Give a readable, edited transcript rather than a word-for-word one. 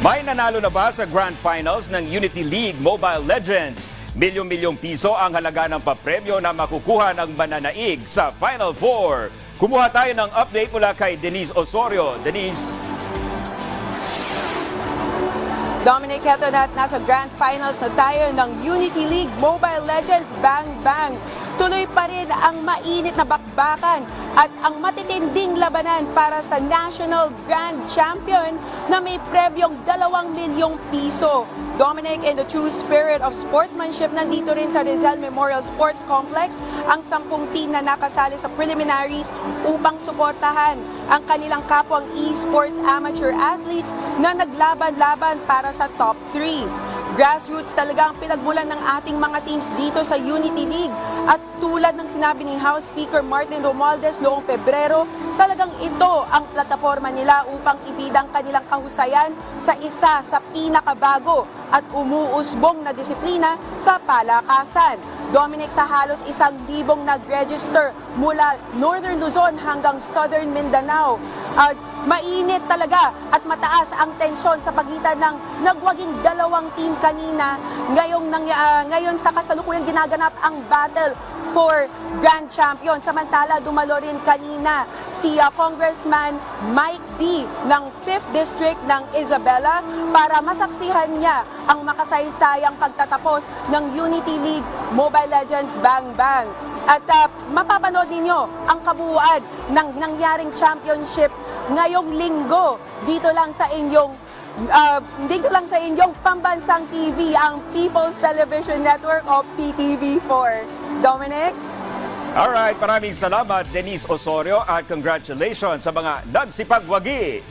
May nanalo na ba sa Grand Finals ng Unity League Mobile Legends? Milyong-milyong piso ang halaga ng papremyo na makukuha ng mananaig sa Final Four. Kumuha tayo ng update mula kay Denise Osorio. Denise? Dominic, heto na at nasa Grand Finals na tayo ng Unity League Mobile Legends Bang Bang. Tuloy pa rin ang mainit na bakbakan at ang matitinding labanan para sa National Grand Champion na may prebyong 2 milyong piso. Dominic, in the true spirit of sportsmanship, nandito rin sa Rizal Memorial Sports Complex ang 10 team na nakasali sa preliminaries upang suportahan ang kanilang kapwang esports amateur athletes na naglaban-laban para sa top 3. Grassroots talaga ang pinagmulan ng ating mga teams dito sa Unity League. At tulad ng sinabi ni House Speaker Martin Romualdez noong Pebrero, talagang ito ang plataforma nila upang ibidang kanilang kahusayan sa isa sa pinakabago at umuusbong na disiplina sa palakasan. Dominic, sa halos 1,000 nag-register mula Northern Luzon hanggang Southern Mindanao. Mainit talaga at mataas ang tensyon sa pagitan ng nagwaging 2 team kanina. Ngayon sa kasalukuyang ginaganap ang battle for Grand Champion. Samantala, dumalo rin kanina si Congressman Mike D. ng 5th District ng Isabela para masaksihan niya ang makasaysayang pagtatapos ng Unity League Mobile Legends Bang Bang. At mapapanood ninyo ang kabuuan ng nangyaring championship ngayong linggo dito lang sa inyong pambansang TV, ang People's Television Network o PTV4. Dominic? Alright, maraming salamat Denise Osorio at congratulations sa mga nagsipagwagi.